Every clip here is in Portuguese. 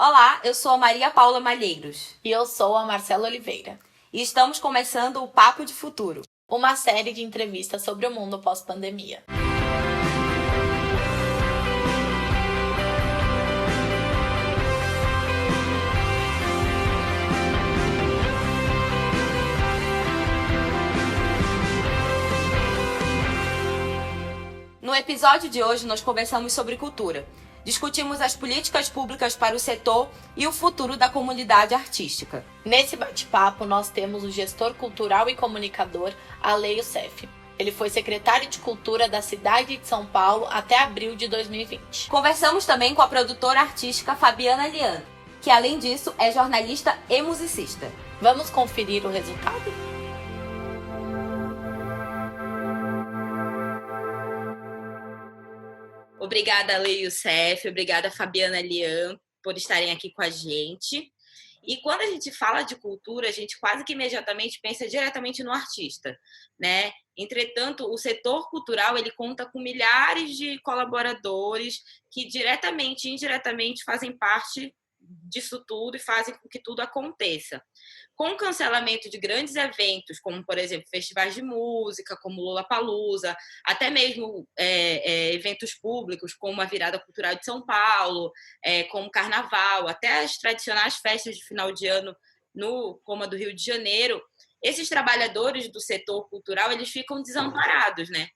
Olá, eu sou a Maria Paula Malheiros. E eu sou a Marcela Oliveira. E estamos começando o Papo de Futuro, uma série de entrevistas sobre o mundo pós-pandemia. No episódio de hoje, nós conversamos sobre cultura. Discutimos as políticas públicas para o setor e o futuro da comunidade artística. Nesse bate-papo, nós temos o gestor cultural e comunicador Aleio Seff. Ele foi secretário de Cultura da cidade de São Paulo até abril de 2020. Conversamos também com a produtora artística Fabiana Lian, que além disso é jornalista e musicista. Vamos conferir o resultado? Obrigada, Aleio Seff, obrigada, Fabiana Lian, por estarem aqui com a gente. E quando a gente fala de cultura, a gente quase que imediatamente pensa diretamente no artista, né? Entretanto, o setor cultural ele conta com milhares de colaboradores que diretamente e indiretamente fazem parte disso tudo e fazem com que tudo aconteça. Com o cancelamento de grandes eventos, como, por exemplo, festivais de música, como Lollapalooza, até mesmo eventos públicos, como a Virada Cultural de São Paulo, como Carnaval, até as tradicionais festas de final de ano, como a do Rio de Janeiro, esses trabalhadores do setor cultural eles ficam desamparados, né?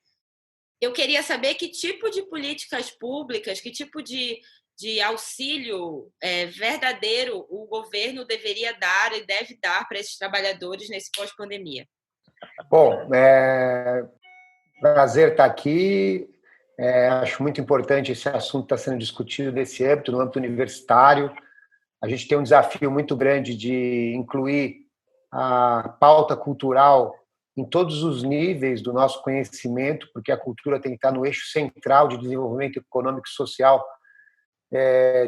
Eu queria saber que tipo de políticas públicas, que tipo de auxílio verdadeiro o governo deveria dar e deve dar para esses trabalhadores nesse pós-pandemia. Bom, prazer estar aqui. Acho muito importante esse assunto estar sendo discutido nesse âmbito, no âmbito universitário. A gente tem um desafio muito grande de incluir a pauta cultural em todos os níveis do nosso conhecimento, porque a cultura tem que estar no eixo central de desenvolvimento econômico e social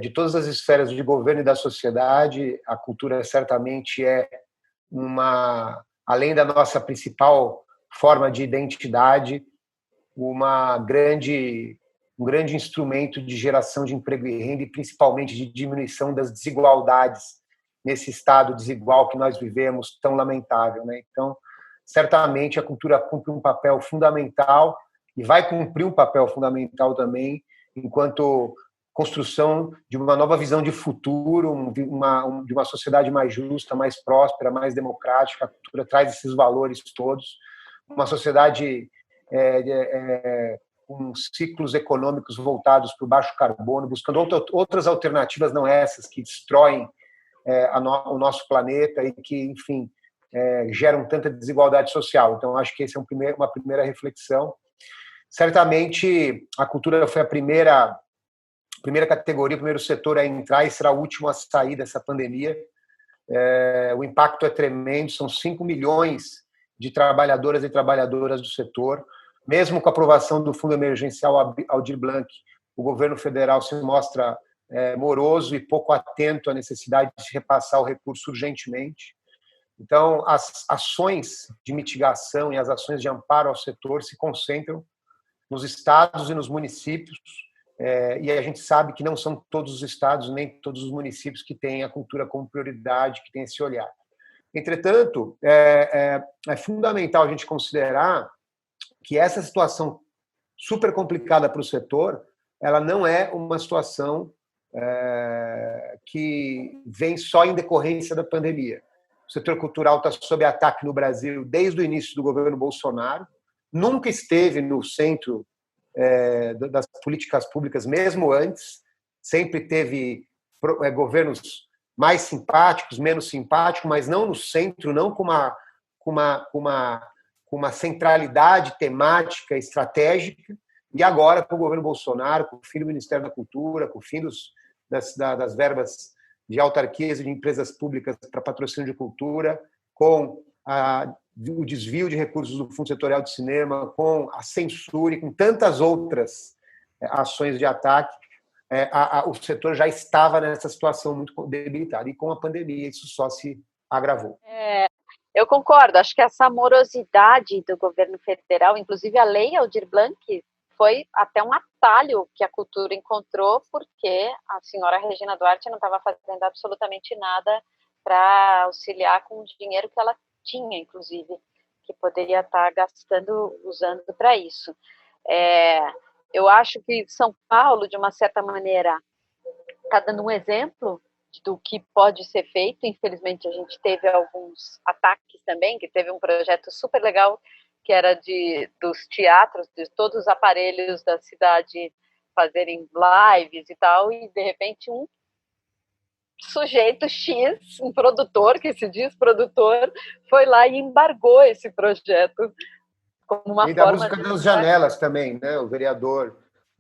de todas as esferas de governo e da sociedade. A cultura certamente é além da nossa principal forma de identidade, um grande instrumento de geração de emprego e renda e principalmente de diminuição das desigualdades nesse estado desigual que nós vivemos, tão lamentável, né? Então, certamente a cultura cumpre um papel fundamental e vai cumprir um papel fundamental também enquanto construção de uma nova visão de futuro, de uma sociedade mais justa, mais próspera, mais democrática. A cultura traz esses valores todos. Uma sociedade com ciclos econômicos voltados para o baixo carbono, buscando outras alternativas, não essas, que destroem o nosso planeta e que, enfim, geram tanta desigualdade social. Então, acho que essa é uma primeira reflexão. Certamente, a cultura foi a primeira categoria, o primeiro setor a entrar e será o último a sair dessa pandemia. O impacto é tremendo, são 5 milhões de trabalhadoras e trabalhadoras do setor. Mesmo com a aprovação do Fundo Emergencial Aldir Blanc, o governo federal se mostra moroso e pouco atento à necessidade de se repassar o recurso urgentemente. Então, as ações de mitigação e as ações de amparo ao setor se concentram nos estados e nos municípios, e a gente sabe que não são todos os estados nem todos os municípios que têm a cultura como prioridade, que têm esse olhar. Entretanto, é fundamental a gente considerar que essa situação super complicada para o setor, ela não é uma situação que vem só em decorrência da pandemia. O setor cultural está sob ataque no Brasil desde o início do governo Bolsonaro, nunca esteve no centro das políticas públicas, mesmo antes, sempre teve governos mais simpáticos, menos simpáticos, mas não no centro, não com uma centralidade temática, estratégica. E agora, com o governo Bolsonaro, com o fim do Ministério da Cultura, com o fim das verbas de autarquias e de empresas públicas para patrocínio de cultura, com o desvio de recursos do Fundo Setorial de Cinema, com a censura e com tantas outras ações de ataque, o setor já estava nessa situação muito debilitada. E com a pandemia isso só se agravou. Eu concordo. Acho que essa morosidade do governo federal, inclusive a lei Aldir Blanc, foi até um atalho que a cultura encontrou, porque a senhora Regina Duarte não estava fazendo absolutamente nada para auxiliar com o dinheiro que ela tinha, inclusive, que poderia estar gastando, usando para isso. Eu acho que São Paulo, de uma certa maneira, está dando um exemplo do que pode ser feito. Infelizmente, a gente teve alguns ataques também, que teve um projeto super legal, que era dos teatros, de todos os aparelhos da cidade fazerem lives e tal, e de repente um sujeito X, um produtor, que se diz produtor, foi lá e embargou esse projeto como uma e da forma música das janelas também, né? Os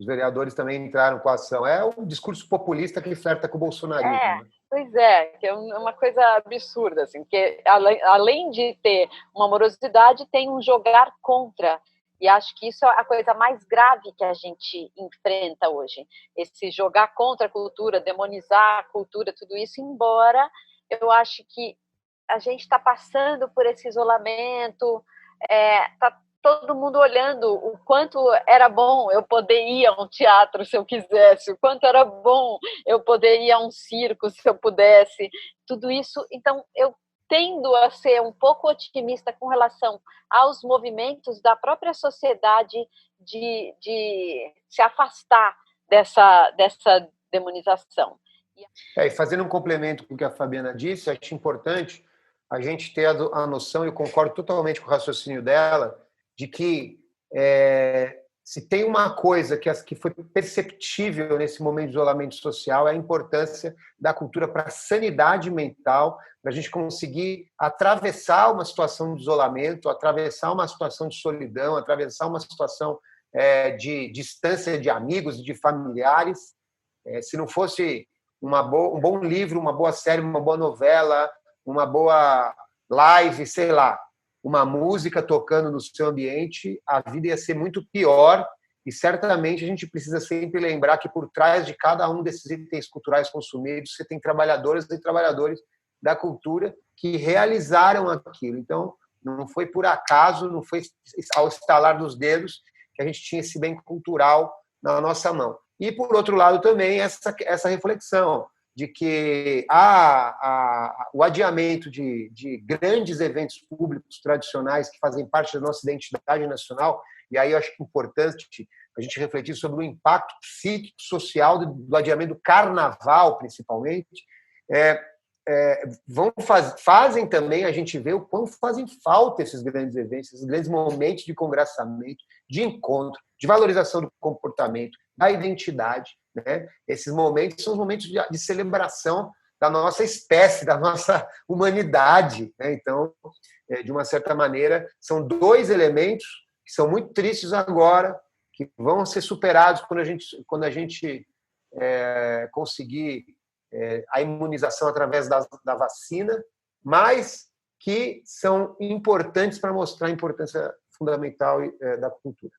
vereadores também entraram com a ação. É um discurso populista que flerta com o bolsonarismo. Né? Pois é, que é uma coisa absurda, assim, que além de ter uma morosidade, tem um jogar contra. E acho que isso é a coisa mais grave que a gente enfrenta hoje. Esse jogar contra a cultura, demonizar a cultura, tudo isso, embora eu acho que a gente está passando por esse isolamento, está todo mundo olhando o quanto era bom eu poder ir a um teatro se eu quisesse, o quanto era bom eu poder ir a um circo se eu pudesse, tudo isso. Então, eu tendo a ser um pouco otimista com relação aos movimentos da própria sociedade de se afastar dessa demonização. E fazendo um complemento com o que a Fabiana disse, acho importante a gente ter a noção, e eu concordo totalmente com o raciocínio dela, de que se tem uma coisa que foi perceptível nesse momento de isolamento social é a importância da cultura para a sanidade mental, para a gente conseguir atravessar uma situação de isolamento, atravessar uma situação de solidão, atravessar uma situação de distância de amigos e de familiares. Se não fosse um bom livro, uma boa série, uma boa novela, uma boa live, sei lá, uma música tocando no seu ambiente, a vida ia ser muito pior. E certamente a gente precisa sempre lembrar que por trás de cada um desses itens culturais consumidos, você tem trabalhadoras e trabalhadores da cultura que realizaram aquilo. Então, não foi por acaso, não foi ao estalar dos dedos que a gente tinha esse bem cultural na nossa mão. E, por outro lado, também essa reflexão de que o adiamento de grandes eventos públicos tradicionais que fazem parte da nossa identidade nacional, e aí eu acho que é importante a gente refletir sobre o impacto psíquico, social do adiamento do carnaval, principalmente, fazem também a gente ver o quão fazem falta esses grandes eventos, esses grandes momentos de congraçamento, de encontro, de valorização do comportamento, da identidade. Né? Esses momentos são os momentos de celebração da nossa espécie, da nossa humanidade. Né? Então, de uma certa maneira, são dois elementos que são muito tristes agora, que vão ser superados quando a gente conseguir a imunização através da vacina, mas que são importantes para mostrar a importância fundamental da cultura.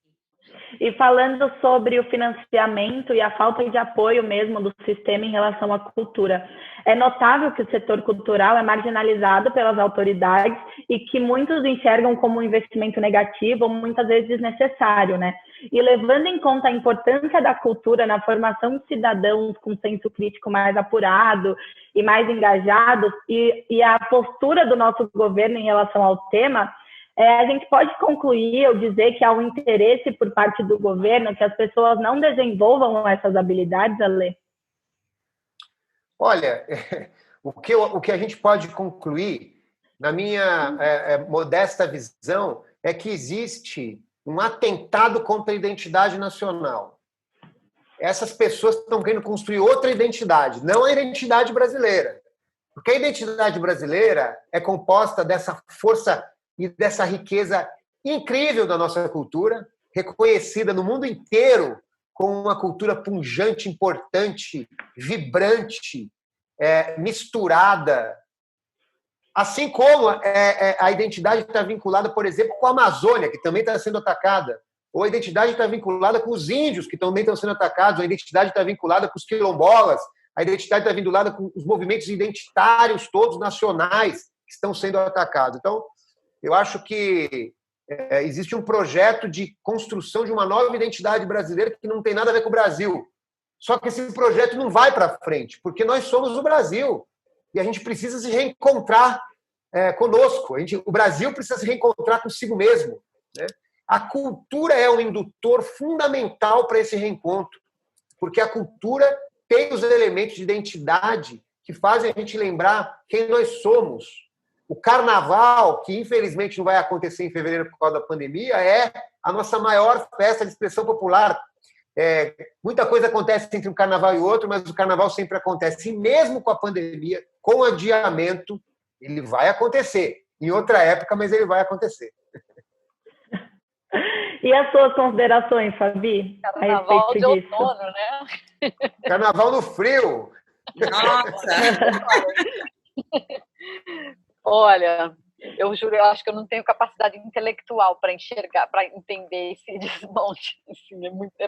E falando sobre o financiamento e a falta de apoio mesmo do sistema em relação à cultura, é notável que o setor cultural é marginalizado pelas autoridades e que muitos enxergam como um investimento negativo ou muitas vezes desnecessário, né? E levando em conta a importância da cultura na formação de cidadãos com senso crítico mais apurado e mais engajados e a postura do nosso governo em relação ao tema, a gente pode concluir ou dizer que há um interesse por parte do governo que as pessoas não desenvolvam essas habilidades, Alê? Olha, o que a gente pode concluir, na minha modesta visão, é que existe um atentado contra a identidade nacional. Essas pessoas estão querendo construir outra identidade, não a identidade brasileira. Porque a identidade brasileira é composta dessa força e dessa riqueza incrível da nossa cultura, reconhecida no mundo inteiro como uma cultura pujante, importante, vibrante, misturada. Assim como a identidade está vinculada, por exemplo, com a Amazônia, que também está sendo atacada, ou a identidade está vinculada com os índios, que também estão sendo atacados, ou a identidade está vinculada com os quilombolas, a identidade está vinculada com os movimentos identitários todos nacionais que estão sendo atacados. Então, eu acho que existe um projeto de construção de uma nova identidade brasileira que não tem nada a ver com o Brasil. Só que esse projeto não vai para frente, porque nós somos o Brasil e a gente precisa se reencontrar conosco. O Brasil precisa se reencontrar consigo mesmo, né? A cultura é um indutor fundamental para esse reencontro, porque a cultura tem os elementos de identidade que fazem a gente lembrar quem nós somos. O carnaval, que infelizmente não vai acontecer em fevereiro por causa da pandemia, é a nossa maior festa de expressão popular. Muita coisa acontece entre um carnaval e outro, mas o carnaval sempre acontece. E mesmo com a pandemia, com adiamento, ele vai acontecer. Em outra época, mas ele vai acontecer. E as suas considerações, Fabi? Carnaval de outono, né? Carnaval no frio. Nossa! Olha, eu juro, eu acho que eu não tenho capacidade intelectual para enxergar, para entender esse desmonte. Assim,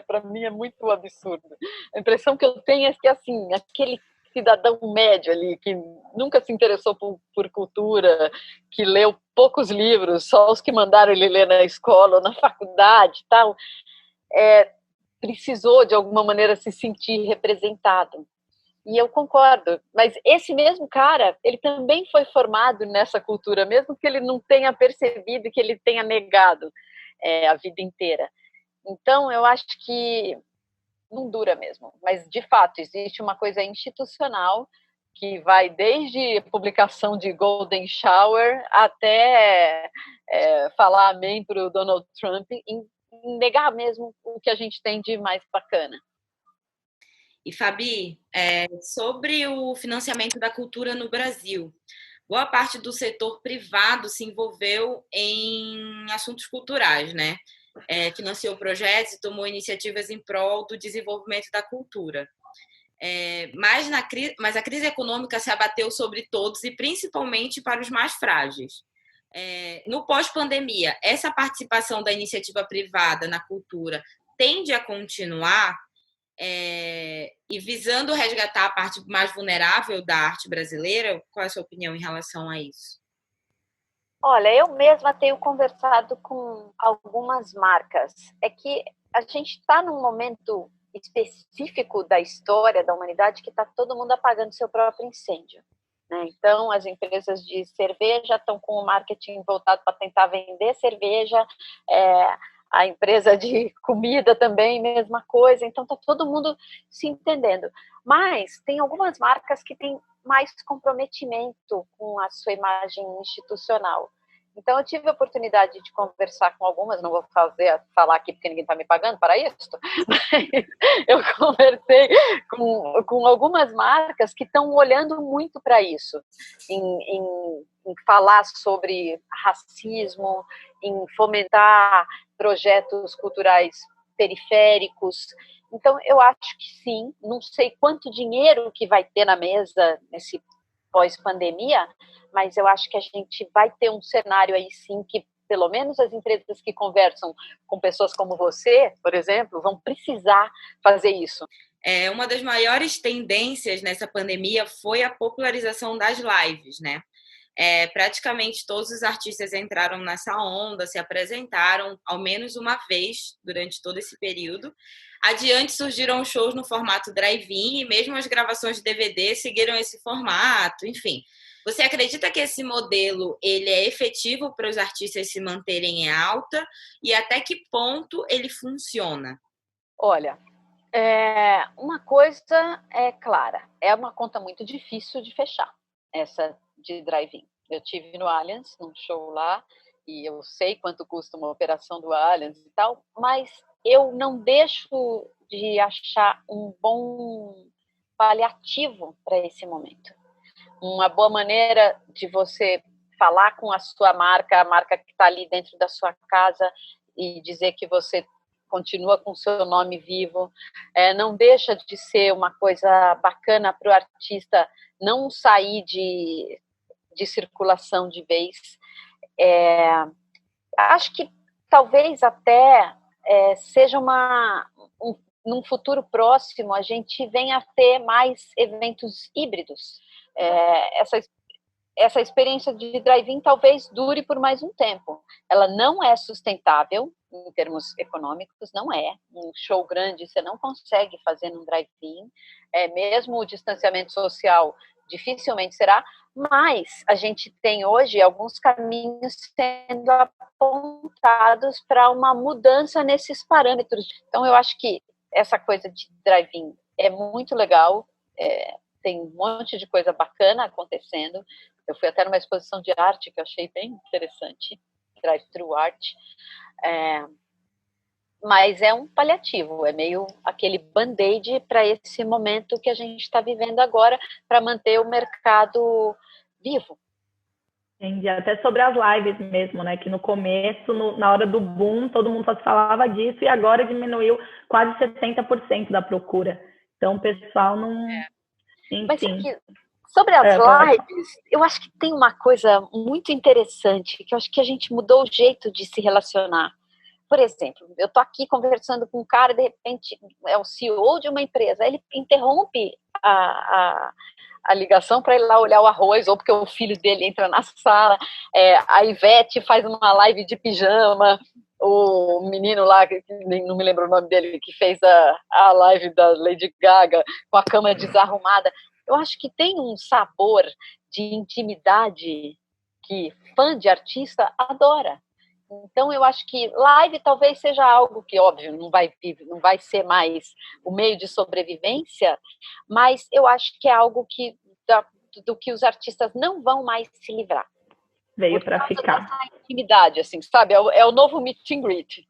para mim é muito absurdo. A impressão que eu tenho é que, assim, aquele cidadão médio ali, que nunca se interessou por cultura, que leu poucos livros, só os que mandaram ele ler na escola ou na faculdade e tal, precisou, de alguma maneira, se sentir representado. E eu concordo, mas esse mesmo cara, ele também foi formado nessa cultura, mesmo que ele não tenha percebido, que ele tenha negado a vida inteira. Então, eu acho que não dura mesmo, mas de fato existe uma coisa institucional que vai desde a publicação de Golden Shower até falar amém para o Donald Trump, em negar mesmo o que a gente tem de mais bacana. E Fabi, sobre o financiamento da cultura no Brasil, boa parte do setor privado se envolveu em assuntos culturais, né? Financiou projetos e tomou iniciativas em prol do desenvolvimento da cultura. Mas a crise econômica se abateu sobre todos e principalmente para os mais frágeis. No pós-pandemia, essa participação da iniciativa privada na cultura tende a continuar e visando resgatar a parte mais vulnerável da arte brasileira? Qual é a sua opinião em relação a isso? Olha, eu mesma tenho conversado com algumas marcas. É que a gente está num momento específico da história da humanidade que está todo mundo apagando seu próprio incêndio, né? Então, as empresas de cerveja estão com o marketing voltado para tentar vender cerveja, a empresa de comida também, mesma coisa. Então, está todo mundo se entendendo. Mas tem algumas marcas que têm mais comprometimento com a sua imagem institucional. Então, eu tive a oportunidade de conversar com algumas, não vou falar aqui porque ninguém está me pagando para isso, mas eu conversei com algumas marcas que estão olhando muito para isso, em falar sobre racismo, em fomentar projetos culturais periféricos. Então, eu acho que sim, não sei quanto dinheiro que vai ter na mesa nesse pós-pandemia, mas eu acho que a gente vai ter um cenário aí sim que pelo menos as empresas que conversam com pessoas como você, por exemplo, vão precisar fazer isso. Uma das maiores tendências nessa pandemia foi a popularização das lives, né? Praticamente todos os artistas entraram nessa onda, se apresentaram ao menos uma vez durante todo esse período. Adiante surgiram shows no formato drive-in e mesmo as gravações de DVD seguiram esse formato, enfim. Você acredita que esse modelo ele é efetivo para os artistas se manterem em alta e até que ponto ele funciona? Olha, uma coisa é clara, é uma conta muito difícil de fechar, essa de drive-in. Eu tive no Allianz, num show lá, e eu sei quanto custa uma operação do Allianz e tal, mas eu não deixo de achar um bom paliativo para esse momento. Uma boa maneira de você falar com a sua marca, a marca que está ali dentro da sua casa, e dizer que você continua com o seu nome vivo. Não deixa de ser uma coisa bacana para o artista não sair de circulação de vez. Acho que talvez até seja num futuro próximo a gente venha a ter mais eventos híbridos. essa experiência de drive-in talvez dure por mais um tempo. Ela não é sustentável em termos econômicos, não é. Um show grande você não consegue fazer num drive-in, mesmo o distanciamento social dificilmente será, mas a gente tem hoje alguns caminhos sendo apontados para uma mudança nesses parâmetros. Então, eu acho que essa coisa de drive-in é muito legal, tem um monte de coisa bacana acontecendo. Eu fui até numa exposição de arte que eu achei bem interessante, drive-thru art, mas é um paliativo, é meio aquele band-aid para esse momento que a gente está vivendo agora, para manter o mercado vivo. Entendi. Até sobre as lives mesmo, né? Que no começo, na hora do boom, todo mundo só falava disso e agora diminuiu quase 70% da procura. Então, o pessoal não... Enfim. Mas aqui, sobre as lives, eu acho que tem uma coisa muito interessante, que eu acho que a gente mudou o jeito de se relacionar. Por exemplo, eu estou aqui conversando com um cara, de repente é o CEO de uma empresa, ele interrompe a ligação para ir lá olhar o arroz, ou porque o filho dele entra na sala, a Ivete faz uma live de pijama, o menino lá, que não me lembro o nome dele, que fez a live da Lady Gaga com a cama desarrumada. Eu acho que tem um sabor de intimidade que fã de artista adora. Então, eu acho que live talvez seja algo que, óbvio, não vai ser mais o meio de sobrevivência, mas eu acho que é algo do que os artistas não vão mais se livrar. Veio para ficar. Intimidade, assim, sabe? É o novo meet and greet.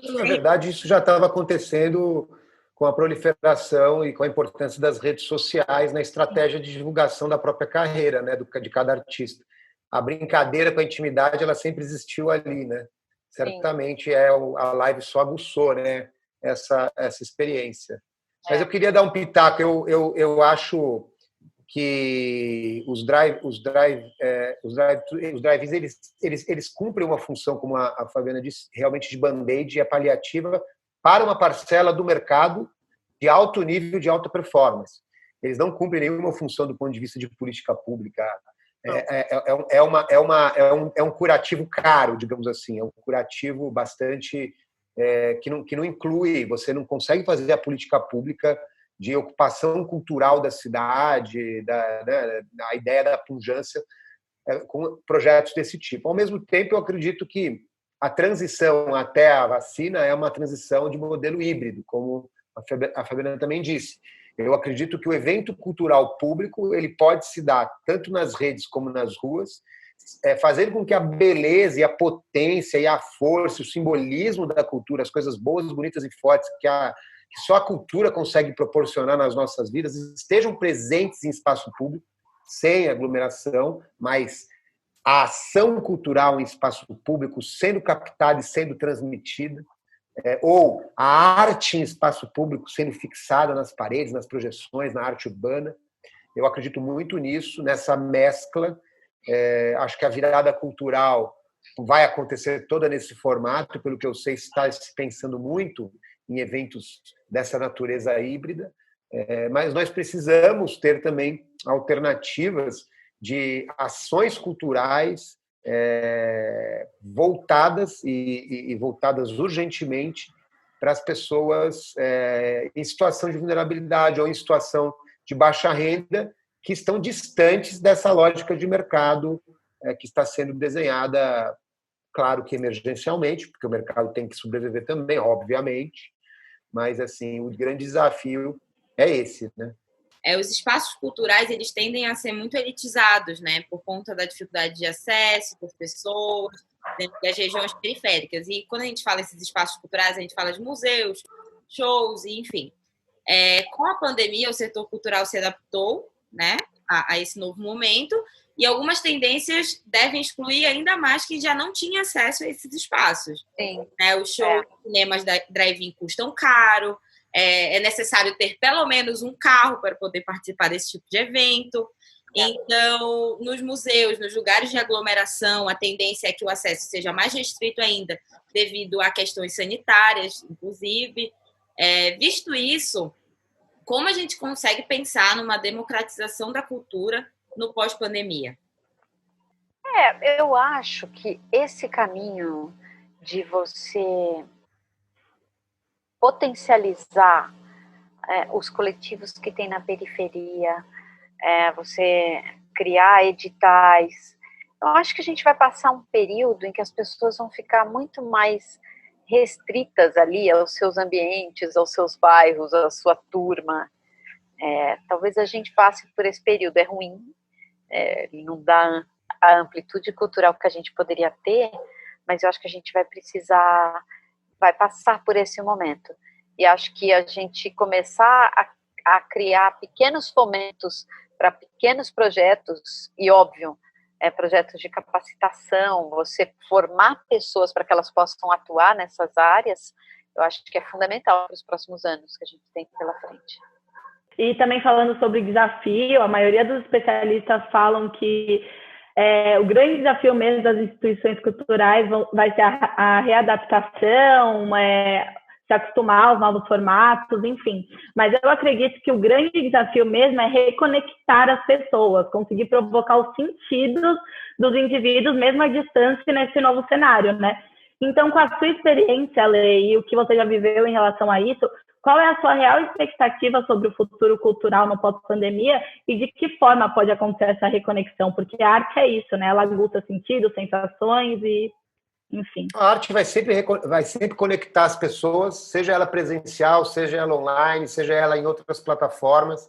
Na verdade, isso já estava acontecendo com a proliferação e com a importância das redes sociais na estratégia de divulgação da própria carreira, né, de cada artista. A brincadeira com a intimidade, ela sempre existiu ali, né? Certamente a live só aguçou, né, essa experiência. Mas eu queria dar um pitaco. Eu acho que os drive-ins eles cumprem uma função, como a Fabiana disse, realmente de band-aid e paliativa para uma parcela do mercado de alto nível, de alta performance. Eles não cumprem nenhuma função do ponto de vista de política pública. É um curativo caro, digamos assim. É um curativo bastante que não inclui. Você não consegue fazer a política pública de ocupação cultural da cidade, a ideia da pujança com projetos desse tipo. Ao mesmo tempo, eu acredito que a transição até a vacina é uma transição de modelo híbrido, como a Fabiana também disse. Eu acredito que o evento cultural público ele pode se dar tanto nas redes como nas ruas, fazendo com que a beleza e a potência e a força, o simbolismo da cultura, as coisas boas, bonitas e fortes que só a cultura consegue proporcionar nas nossas vidas, estejam presentes em espaço público, sem aglomeração, mas a ação cultural em espaço público sendo captada e sendo transmitida, ou a arte em espaço público sendo fixada nas paredes, nas projeções, na arte urbana. Eu acredito muito nisso, nessa mescla. Acho que a virada cultural vai acontecer toda nesse formato, pelo que eu sei, está se pensando muito em eventos dessa natureza híbrida, mas nós precisamos ter também alternativas de ações culturais voltadas e voltadas urgentemente para as pessoas em situação de vulnerabilidade ou em situação de baixa renda, que estão distantes dessa lógica de mercado que está sendo desenhada, claro que emergencialmente, porque o mercado tem que sobreviver também, obviamente, mas assim, o grande desafio é esse, né? Os espaços culturais eles tendem a ser muito elitizados, né, por conta da dificuldade de acesso das pessoas dentro das regiões periféricas. E quando a gente fala esses espaços culturais, a gente fala de museus, shows, e enfim. Com a pandemia, o setor cultural se adaptou, né, a esse novo momento, e algumas tendências devem excluir ainda mais quem já não tinha acesso a esses espaços. Sim. Os shows, cinemas drive-in custam caro, é necessário ter pelo menos um carro para poder participar desse tipo de evento. Então, nos museus, nos lugares de aglomeração, a tendência é que o acesso seja mais restrito ainda, devido a questões sanitárias, inclusive. Visto isso, como a gente consegue pensar numa democratização da cultura no pós-pandemia? Eu acho que esse caminho de você potencializar os coletivos que tem na periferia, você criar editais, eu acho que a gente vai passar um período em que as pessoas vão ficar muito mais restritas ali aos seus ambientes, aos seus bairros, à sua turma. Talvez a gente passe por esse período, é ruim, não dá a amplitude cultural que a gente poderia ter, mas eu acho que a gente vai passar por esse momento. E acho que a gente começar a criar pequenos fomentos para pequenos projetos, e óbvio, projetos de capacitação, você formar pessoas para que elas possam atuar nessas áreas, eu acho que é fundamental para os próximos anos que a gente tem pela frente. E também falando sobre desafio, a maioria dos especialistas falam que o grande desafio mesmo das instituições culturais vai ser a readaptação, se acostumar aos novos formatos, enfim. Mas eu acredito que o grande desafio mesmo é reconectar as pessoas, conseguir provocar os sentidos dos indivíduos, mesmo à distância, nesse novo cenário, né? Então, com a sua experiência, Lê, e o que você já viveu em relação a isso, qual é a sua real expectativa sobre o futuro cultural no pós-pandemia e de que forma pode acontecer essa reconexão? Porque a arte é isso, né? Ela aguça sentidos, sensações e, enfim. A arte vai sempre conectar as pessoas, seja ela presencial, seja ela online, seja ela em outras plataformas.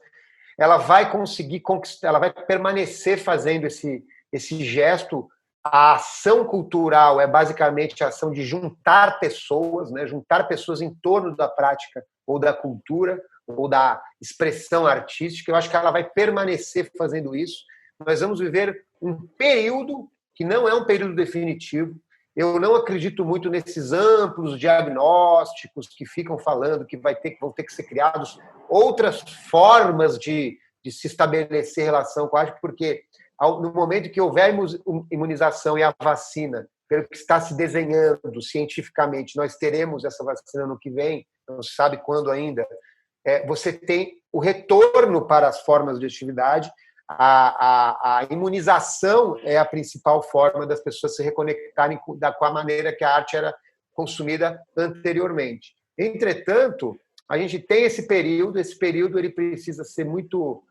Ela vai conseguir conquistar, ela vai permanecer fazendo esse gesto. A ação cultural é basicamente a ação de juntar pessoas, né? Juntar pessoas em torno da prática ou da cultura ou da expressão artística. Eu acho que ela vai permanecer fazendo isso. Nós vamos viver um período que não é um período definitivo. Eu não acredito muito nesses amplos diagnósticos que ficam falando que vão ter que ser criados outras formas de se estabelecer relação com a arte, porque no momento que houver imunização e a vacina, pelo que está se desenhando cientificamente, nós teremos essa vacina no que vem, não se sabe quando ainda, você tem o retorno para as formas de atividade. A imunização é a principal forma das pessoas se reconectarem com a maneira que a arte era consumida anteriormente. Entretanto, a gente tem esse período ele precisa ser muito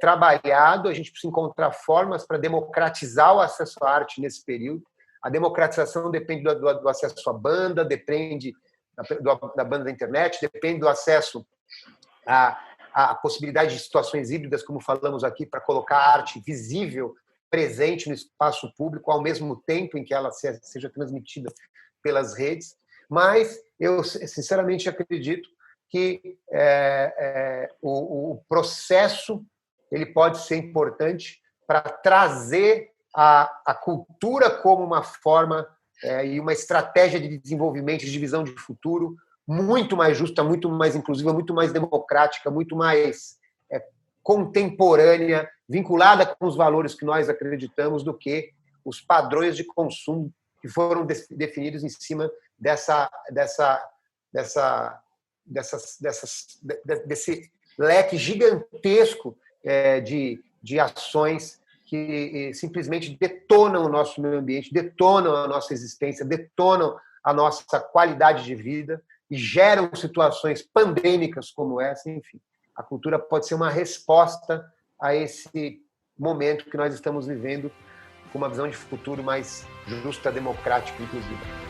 trabalhado, a gente precisa encontrar formas para democratizar o acesso à arte nesse período. A democratização depende do acesso à banda, depende da banda da internet, depende do acesso a possibilidade de situações híbridas, como falamos aqui, para colocar a arte visível, presente no espaço público, ao mesmo tempo em que ela seja transmitida pelas redes. Mas eu, sinceramente, acredito que o processo ele pode ser importante para trazer a cultura como uma forma e uma estratégia de desenvolvimento, de visão de futuro, muito mais justa, muito mais inclusiva, muito mais democrática, muito mais contemporânea, vinculada com os valores que nós acreditamos, do que os padrões de consumo que foram definidos em cima desse leque gigantesco de ações que simplesmente detonam o nosso meio ambiente, detonam a nossa existência, detonam a nossa qualidade de vida e geram situações pandêmicas como essa. Enfim, a cultura pode ser uma resposta a esse momento que nós estamos vivendo, com uma visão de futuro mais justa, democrática, inclusiva.